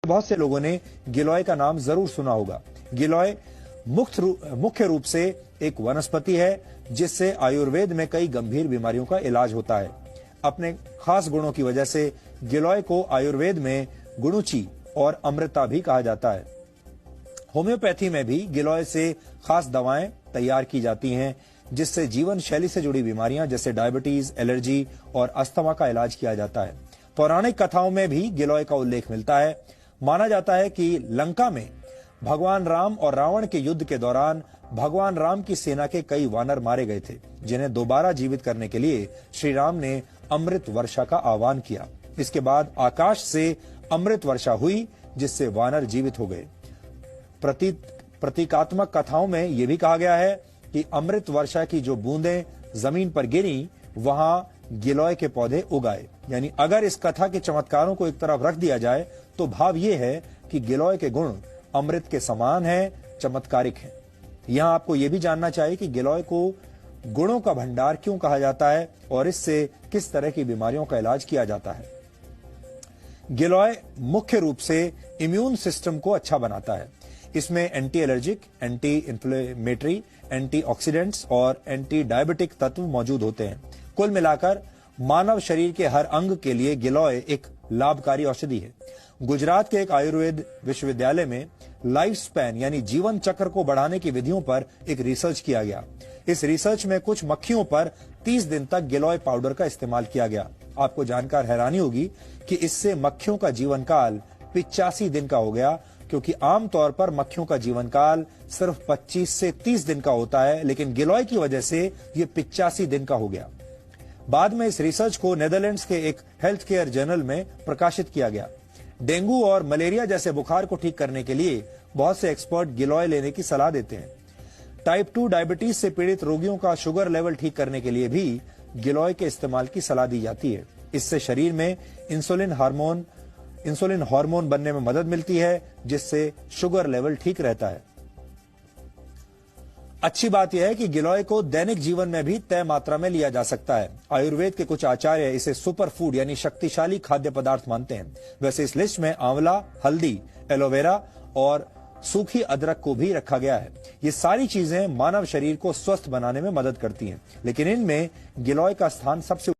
बहुत से लोगों ने गिलोय का नाम जरूर सुना होगा। गिलोय मुख्य रूप से एक वनस्पति है जिससे आयुर्वेद में कई गंभीर बीमारियों का इलाज होता है। अपने खास गुणों की वजह से गिलोय को आयुर्वेद में गुणुची और अमृता भी कहा जाता है। होम्योपैथी में भी गिलोय से खास दवाएं तैयार की जाती हैं जिससे जीवन शैली से जुड़ी बीमारियां जैसे डायबिटीज, एलर्जी और अस्थमा का इलाज किया जाता है। पौराणिक कथाओं में भी गिलोय का उल्लेख मिलता है। माना जाता है कि लंका में भगवान राम और रावण के युद्ध के दौरान भगवान राम की सेना के कई वानर मारे गए थे, जिन्हें दोबारा जीवित करने के लिए श्री राम ने अमृत वर्षा का आह्वान किया। इसके बाद आकाश से अमृत वर्षा हुई जिससे वानर जीवित हो गए। प्रतीकात्मक कथाओं में यह भी कहा गया है कि अमृत वर्षा की जो बूंदें जमीन पर गिरी वहां गिलोय के पौधे उगाए। यानी अगर इस कथा के चमत्कारों को एक तरफ रख दिया जाए तो भाव ये है कि गिलोय के गुण अमृत के समान है, चमत्कारिक है। यहां आपको यह भी जानना चाहिए कि गिलोय को गुणों का भंडार क्यों कहा जाता है और इससे किस तरह की बीमारियों का इलाज किया जाता है। गिलोय मुख्य रूप से इम्यून सिस्टम को अच्छा बनाता है। इसमें anti allergic, anti inflammatory, antioxidants और एंटी डायबिटिक तत्व मौजूद होते हैं। कुल मिलाकर मानव शरीर के हर अंग के लिए गिलोय एक लाभकारी औषधि है। गुजरात के एक आयुर्वेद विश्वविद्यालय में लाइफ स्पैन यानी जीवन चक्र को बढ़ाने की विधियों पर एक रिसर्च किया गया। इस रिसर्च में कुछ मक्खियों पर 30 दिन तक गिलोय पाउडर का इस्तेमाल किया गया। आपको जानकर हैरानी होगी कि इससे मक्खियों का जीवन काल 85 दिन का हो गया, क्योंकि आमतौर पर मक्खियों का जीवन काल सिर्फ 25 से 30 दिन का होता है, लेकिन गिलोय की वजह से यह 85 दिन का हो गया। बाद में इस रिसर्च को नेदरलैंड्स के एक हेल्थ केयर जर्नल में प्रकाशित किया गया। डेंगू और मलेरिया जैसे बुखार को ठीक करने के लिए बहुत से एक्सपर्ट गिलोय लेने की सलाह देते हैं। टाइप 2 डायबिटीज से पीड़ित रोगियों का शुगर लेवल ठीक करने के लिए भी गिलोय के इस्तेमाल की सलाह दी जाती है। इससे शरीर में इंसुलिन हार्मोन बनने में मदद मिलती है, जिससे शुगर लेवल ठीक रहता है। अच्छी बात यह है कि गिलोय को दैनिक जीवन में भी तय मात्रा में लिया जा सकता है। आयुर्वेद के कुछ आचार्य इसे सुपर फूड यानी शक्तिशाली खाद्य पदार्थ मानते हैं। वैसे इस लिस्ट में आंवला, हल्दी, एलोवेरा और सूखी अदरक को भी रखा गया है। ये सारी चीजें मानव शरीर को स्वस्थ बनाने में मदद करती हैं, लेकिन इनमें गिलोय का स्थान सबसे